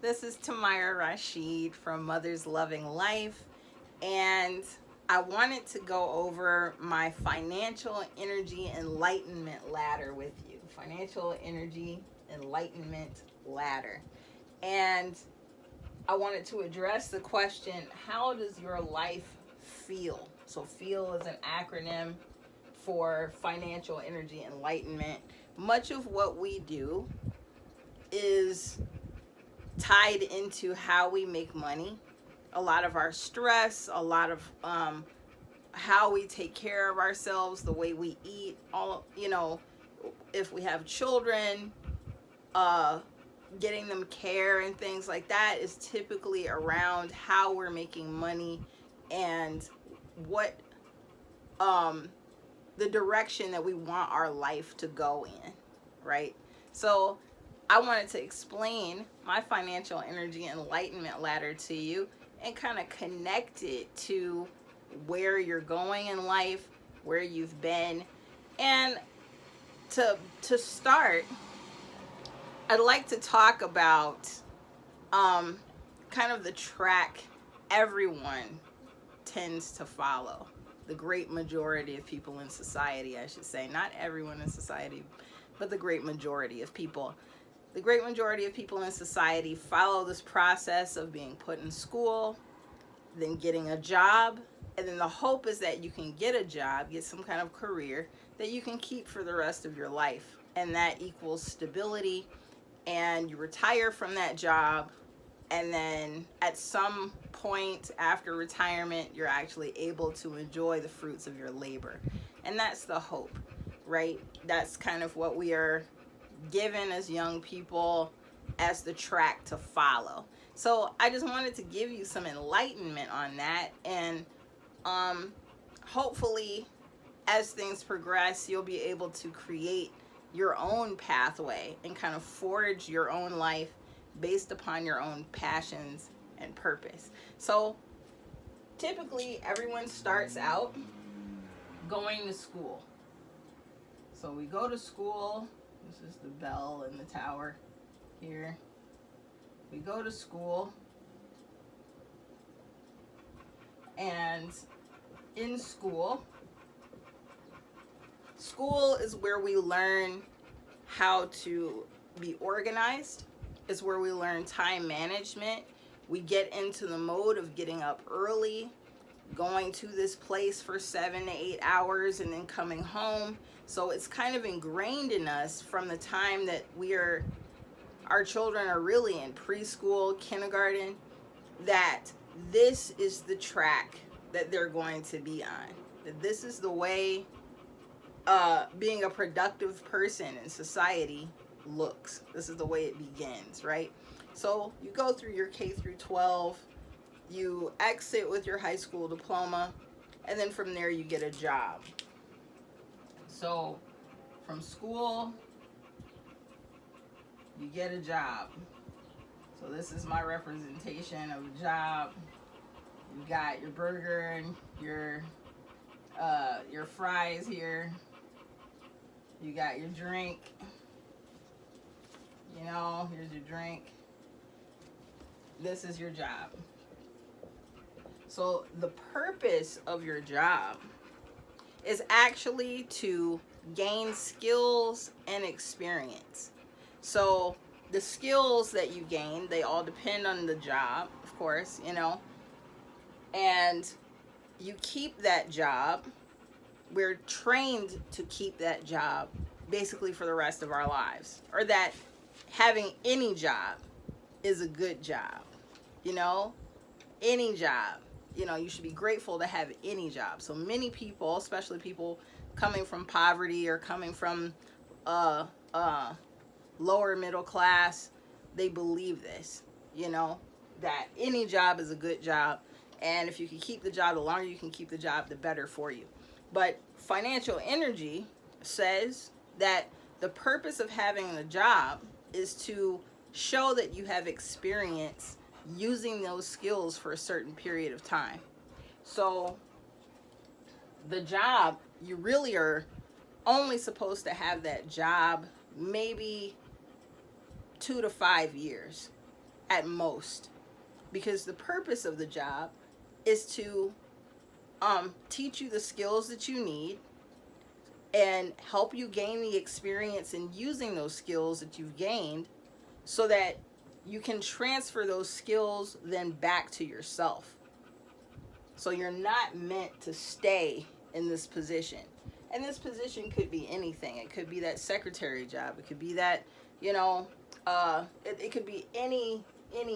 This is Tamara Rashid from Mother's Loving Life, and I wanted to go over my financial energy enlightenment ladder with you. Financial energy enlightenment ladder. And I wanted to address the question, how does your life feel? So, FEEL is an acronym for financial energy enlightenment. Much of what we do is tied into how we make money. A lot of our stress, a lot of how we take care of ourselves, the way we eat, if we have children, uh, getting them care and things like that is typically around how we're making money and what um, the direction that we want our life to go in, right? So I wanted to explain my financial energy enlightenment ladder to you and kind of connect it to where you're going in life, where you've been. And to start, I'd like to talk about um, kind of the track everyone tends to follow. The great majority of people in society, I should say. Not everyone in society, but the great majority of people. The great majority of people in society follow this process of being put in school, then getting a job, and then the hope is that you can get a job, get some kind of career that you can keep for the rest of your life. And that equals stability, and you retire from that job, and then at some point after retirement, you're actually able to enjoy the fruits of your labor. And that's the hope, right? That's kind of what we are given as young people as the track to follow. So I just wanted to give you some enlightenment on that, and hopefully as things progress, you'll be able to create your own pathway and kind of forge your own life based upon your own passions and purpose. So typically everyone starts out going to school. So we go to school. This is the bell in the tower here. We go to school, and in school is where we learn how to be organized. It's where we learn time management. We get into the mode of getting up early, going to this place for 7 to 8 hours, and then coming home. So it's kind of ingrained in us from the time that our children are really in preschool, kindergarten, that this is the track that they're going to be on. That this is the way being a productive person in society looks. This is the way it begins, right? So you go through your K through 12, you exit with your high school diploma, and then from there you get a job. So from school, you get a job. So this is my representation of a job. You got your burger and your fries here. You got your drink. Here's your drink. This is your job. So the purpose of your job is actually to gain skills and experience. So the skills that you gain, they all depend on the job, of course, and you keep that job. We're trained to keep that job basically for the rest of our lives, or that having any job is a good job. Any job, you should be grateful to have any job. So many people, especially people coming from poverty or coming from lower middle class, they believe this, that any job is a good job, and if you can keep the job, the longer you can keep the job, the better for you. But financial energy says that the purpose of having a job is to show that you have experience using those skills for a certain period of time. So the job, you really are only supposed to have that job maybe 2 to 5 years. at most, because the purpose of the job is to teach you the skills that you need and help you gain the experience in using those skills that you've gained so that you can transfer those skills then back to yourself. So you're not meant to stay in this position. And this position could be anything. It could be that secretary job. It could be that, it could be any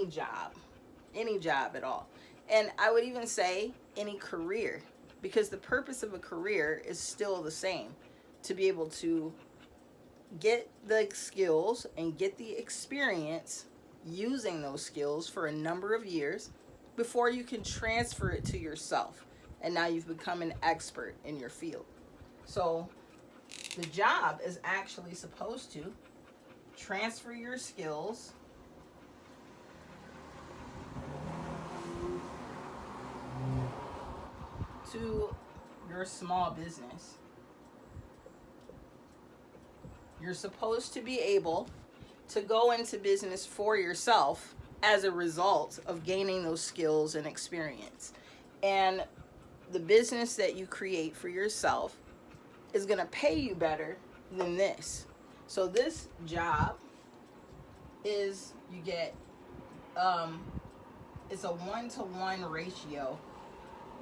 job at all. And I would even say any career, because the purpose of a career is still the same, to be able to get the skills and get the experience using those skills for a number of years before you can transfer it to yourself. And now you've become an expert in your field. So the job is actually supposed to transfer your skills to your small business. You're supposed to be able to go into business for yourself as a result of gaining those skills and experience. And the business that you create for yourself is going to pay you better than this. So this job is, you get, it's a 1-to-1 ratio.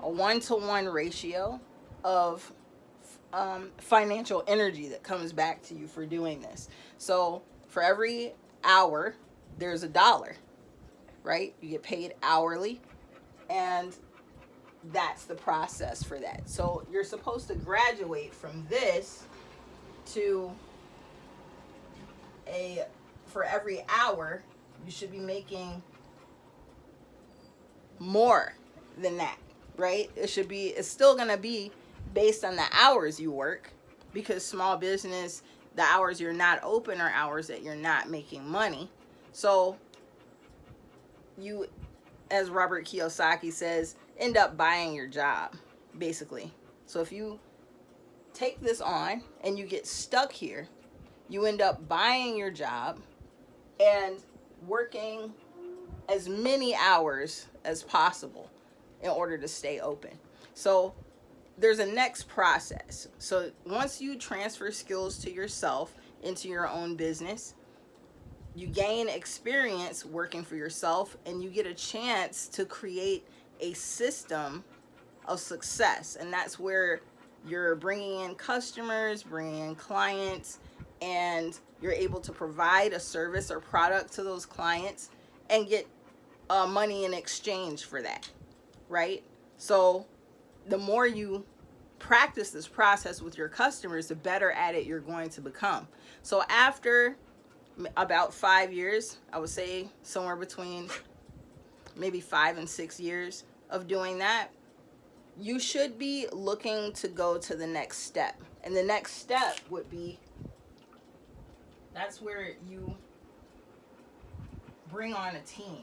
A 1-to-1 ratio of financial energy that comes back to you for doing this. So for every hour, there's $1, right? You get paid hourly, and that's the process for that. So you're supposed to graduate from this to for every hour, you should be making more than that, right? It's still going to be based on the hours you work, because small business, the hours you're not open are hours that you're not making money. So you, as Robert Kiyosaki says, end up buying your job, basically. So if you take this on and you get stuck here, you end up buying your job and working as many hours as possible in order to stay open. So there's a next process. So once you transfer skills to yourself into your own business, you gain experience working for yourself, and you get a chance to create a system of success. And that's where you're bringing in customers, bringing in clients, and you're able to provide a service or product to those clients and get money in exchange for that, right? So the more you practice this process with your customers, the better at it you're going to become. So after about 5 years, I would say somewhere between maybe 5 and 6 years of doing that, you should be looking to go to the next step. And the next step would be, that's where you bring on a team.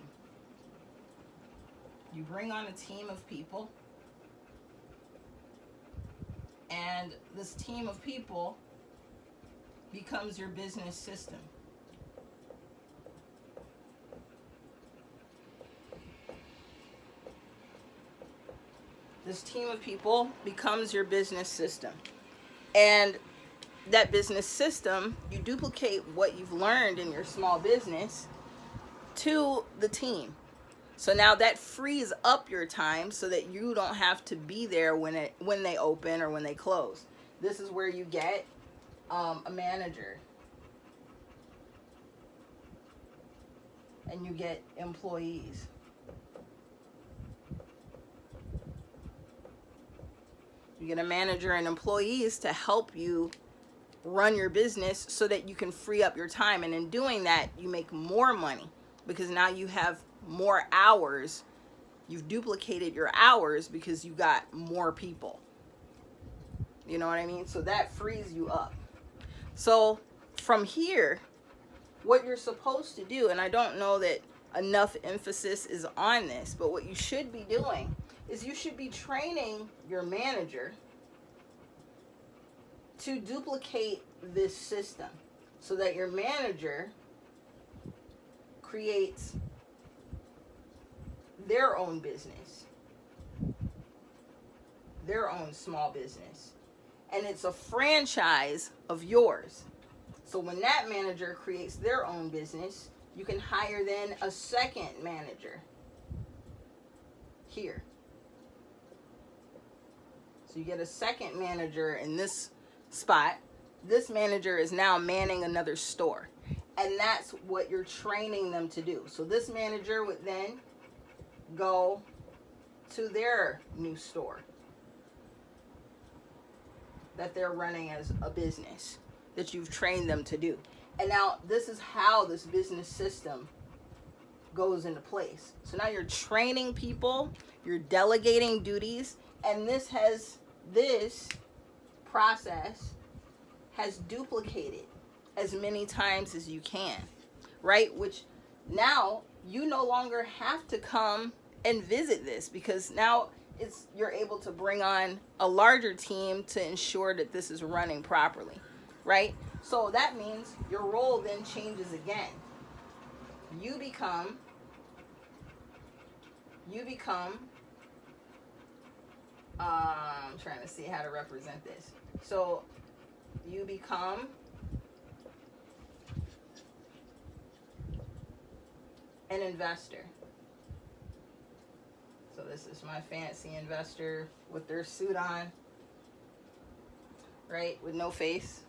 You bring on a team of people, and this team of people becomes your business system. This team of people becomes your business system. And that business system, you duplicate what you've learned in your small business to the team. So now that frees up your time so that you don't have to be there when they open or when they close. This is where you get a manager, and you get employees. You get a manager and employees to help you run your business so that you can free up your time. And in doing that, you make more money, because now you have more hours. You've duplicated your hours because you got more people. You know what I mean? So that frees you up. So from here, what you're supposed to do, and I don't know that enough emphasis is on this, but what you should be doing is you should be training your manager to duplicate this system so that your manager creates their own business, their own small business. And it's a franchise of yours. So when that manager creates their own business, you can hire then a second manager here. So you get a second manager in this spot. This manager is now manning another store. And that's what you're training them to do. So this manager would then go to their new store that they're running as a business that you've trained them to do. And now this is how this business system goes into place. So now you're training people, you're delegating duties, and this process has duplicated as many times as you can, right? Which now you no longer have to come and visit this, because now you're able to bring on a larger team to ensure that this is running properly, right? So that means your role then changes again. You become I'm trying to see how to represent this. So you become an investor. So this is my fancy investor with their suit on, right? With no face.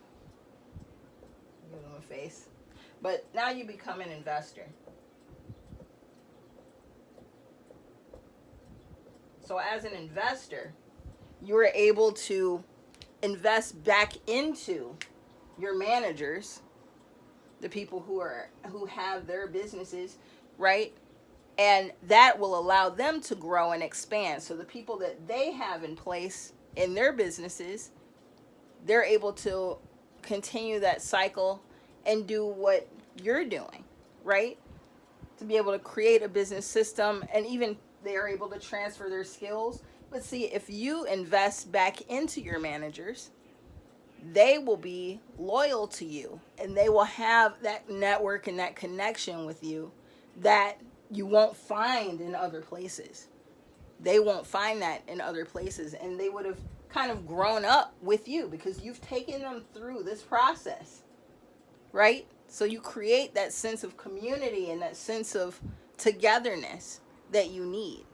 Give them a face. But now you become an investor. So as an investor, you are able to invest back into your managers, the people who have their businesses, right? And that will allow them to grow and expand. So the people that they have in place in their businesses, they're able to continue that cycle and do what you're doing, right? To be able to create a business system, and even they are able to transfer their skills. But see, if you invest back into your managers, they will be loyal to you, and they will have that network and that connection with you that you won't find in other places. They won't find that in other places, and they would have kind of grown up with you because you've taken them through this process, right? So you create that sense of community and that sense of togetherness that you need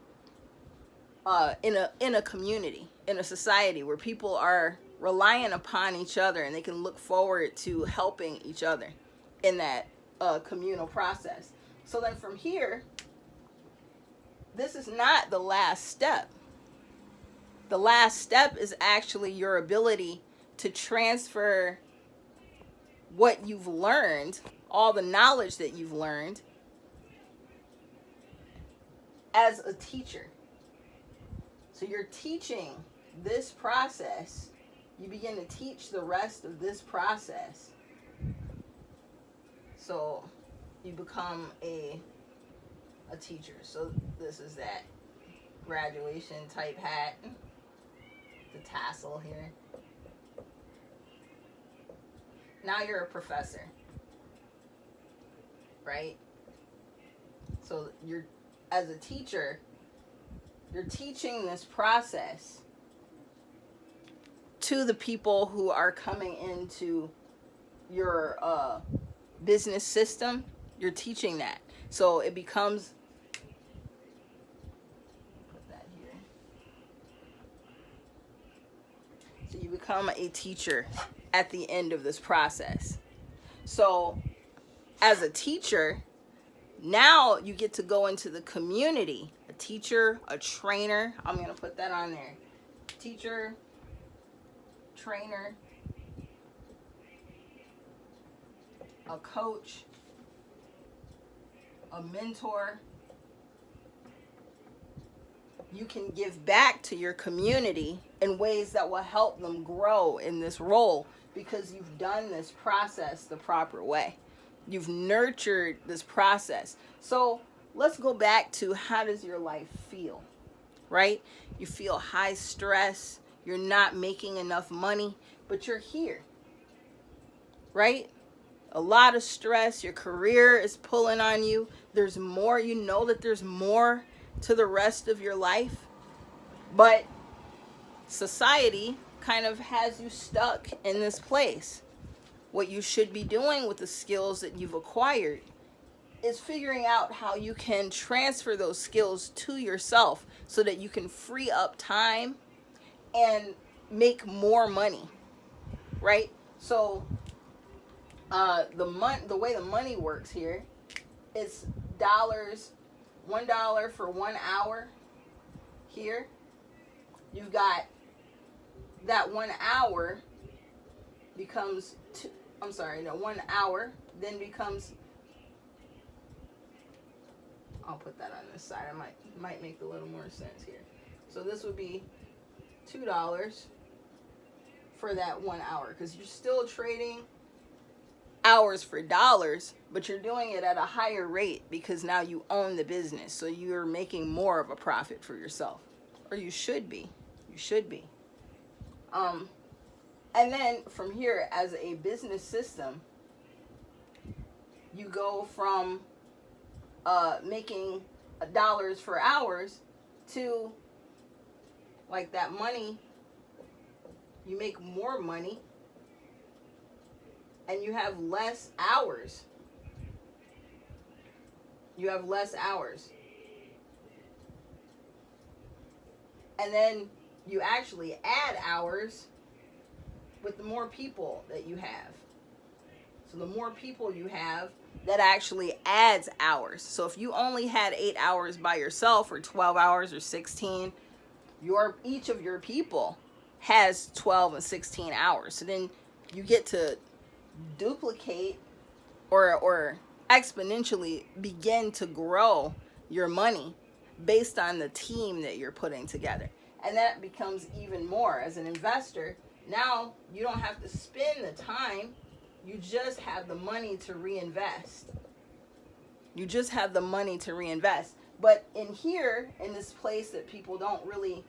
in a community, in a society where people are relying upon each other and they can look forward to helping each other in that communal process. So then from here, this is not the last step. The last step is actually your ability to transfer what you've learned, all the knowledge that you've learned, as a teacher. So you're teaching this process. You begin to teach the rest of this process. So you become a teacher. So this is that graduation type hat, the tassel here. Now you're a professor, right? So you're, as a teacher, you're teaching this process to the people who are coming into your business system. You're teaching that. So it becomes, put that here. So you become a teacher at the end of this process. So as a teacher, now you get to go into the community. A teacher, a trainer. I'm going to put that on there. Teacher, trainer, a coach, a mentor. You can give back to your community in ways that will help them grow in this role because you've done this process the proper way. You've nurtured this process. So let's go back to, how does your life feel, right? You feel high stress. You're not making enough money, but you're here, right? A lot of stress. Your career is pulling on you. There's more. You know that there's more to the rest of your life, but society kind of has you stuck in this place. What you should be doing with the skills that you've acquired is figuring out how you can transfer those skills to yourself so that you can free up time and make more money, right? So the way the money works here, it's dollars, $1 for 1 hour. Here you've got that 1 hour becomes 1 hour then becomes, I'll put that on this side, I might make a little more sense here. So this would be $2 for that 1 hour, because you're still trading hours for dollars, but you're doing it at a higher rate because now you own the business, so you're making more of a profit for yourself, or you should be. And then from here, as a business system, you go from making dollars for hours to, like, that money, you make more money and you have less hours. And then you actually add hours with the more people that you have. So the more people you have, that actually adds hours. So if you only had 8 hours by yourself, or 12 hours, or 16, each of your people has 12 and 16 hours. So then you get to duplicate or exponentially begin to grow your money based on the team that you're putting together. And that becomes even more. As an investor, now you don't have to spend the time, you just have the money to reinvest. But in here, in this place that people don't really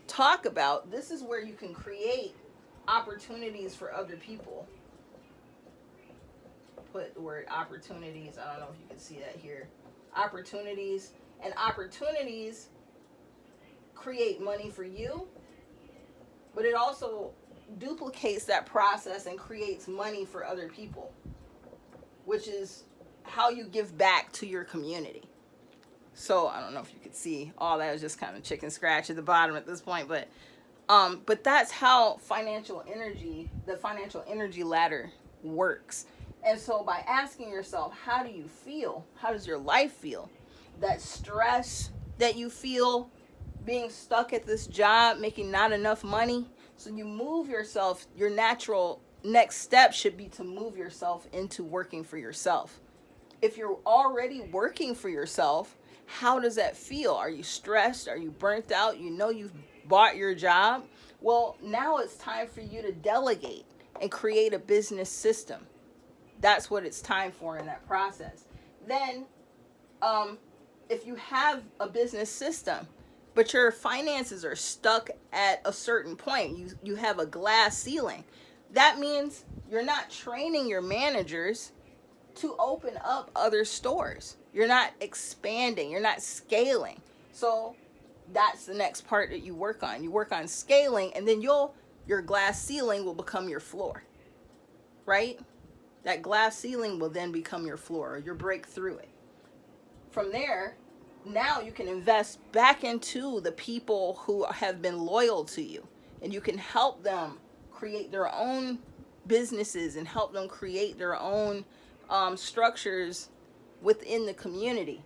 talk about, this is where you can create opportunities for other people. Put the word opportunities, I don't know if you can see that here. Opportunities create money for you, but it also duplicates that process and creates money for other people, which is how you give back to your community. So I don't know if you could see, all that is just kind of chicken scratch at the bottom at this point, but that's how the financial energy ladder works. And so by asking yourself, how do you feel? How does your life feel? That stress that you feel being stuck at this job, making not enough money. So you move yourself, your natural next step should be to move yourself into working for yourself. If you're already working for yourself, how does that feel? Are you stressed? Are you burnt out? You know you've bought your job? Well, now it's time for you to delegate and create a business system. That's what it's time for in that process. Then, if you have a business system, but your finances are stuck at a certain point, you have a glass ceiling, that means you're not training your managers to open up other stores. You're not expanding, you're not scaling. So that's the next part that you work on. You work on scaling, and then your glass ceiling will become your floor, right? That glass ceiling will then become your floor, or your break through it. From there, now you can invest back into the people who have been loyal to you, and you can help them create their own businesses and help them create their own structures within the community.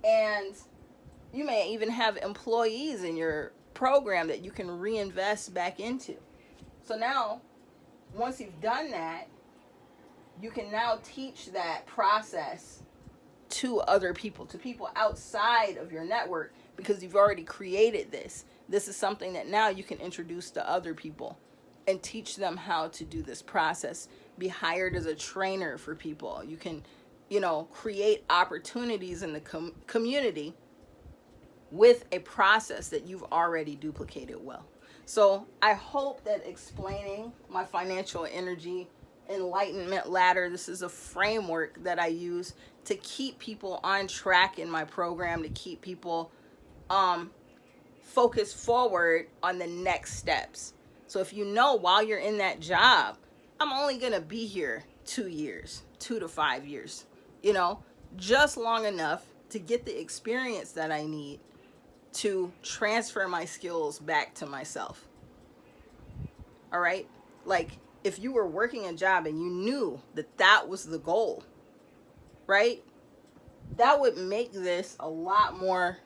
And you may even have employees in your program that you can reinvest back into. So now, once you've done that, you can now teach that process to other people, to people outside of your network, because you've already created this. This is something that now you can introduce to other people and teach them how to do this process. Be hired as a trainer for people. You can, create opportunities in the community with a process that you've already duplicated well. So I hope that explaining my financial energy enlightenment ladder, this is a framework that I use to keep people on track in my program, to keep people focus forward on the next steps. So if you know while you're in that job, I'm only going to be here 2 years, 2 to 5 years, you know, just long enough to get the experience that I need to transfer my skills back to myself. All right? Like if you were working a job and you knew that that was the goal, right? That would make this a lot more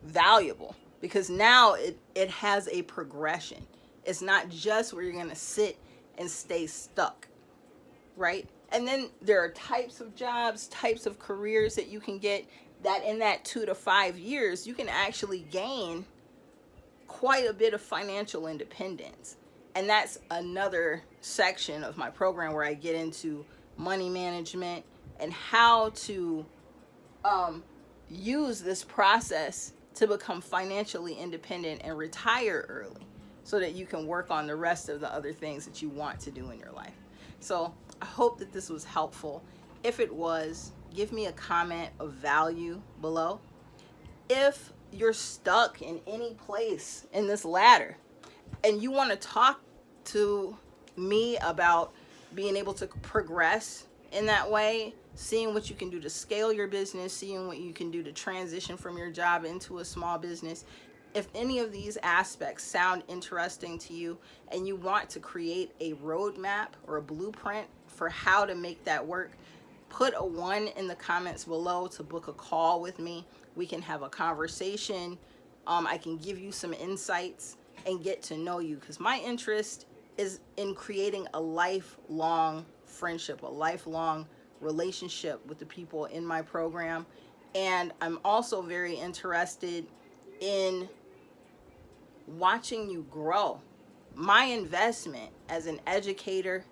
valuable because now it has a progression. It's not just where you're going to sit and stay stuck, right? And then there are types of jobs, types of careers that you can get that in that 2 to 5 years, you can actually gain quite a bit of financial independence. And that's another section of my program where I get into money management and how to use this process to become financially independent and retire early so that you can work on the rest of the other things that you want to do in your life. So I hope that this was helpful. If it was, give me a comment of value below. If you're stuck in any place in this ladder and you want to talk to me about being able to progress in that way, seeing what you can do to scale your business, seeing what you can do to transition from your job into a small business, if any of these aspects sound interesting to you and you want to create a roadmap or a blueprint for how to make that work, put a 1 in the comments below to book a call with me. We can have a conversation. I can give you some insights and get to know you because my interest is in creating a lifelong friendship, a lifelong relationship with the people in my program. And I'm also very interested in watching you grow. My investment as an educator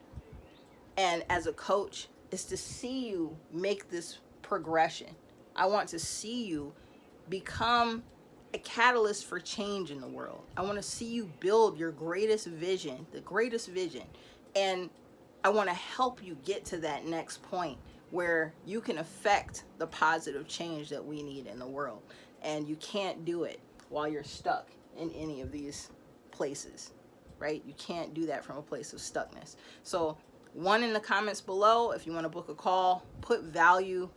and as a coach is to see you make this progression. I want to see you become a catalyst for change in the world. I want to see you build your greatest vision, the greatest vision. And I want to help you get to that next point where you can affect the positive change that we need in the world. And you can't do it while you're stuck in any of these places, right? You can't do that from a place of stuckness. So 1 in the comments below if you want to book a call, put value.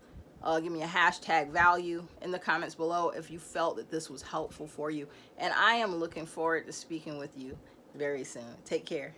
Give me a hashtag value in the comments below if you felt that this was helpful for you. And I am looking forward to speaking with you very soon. Take care.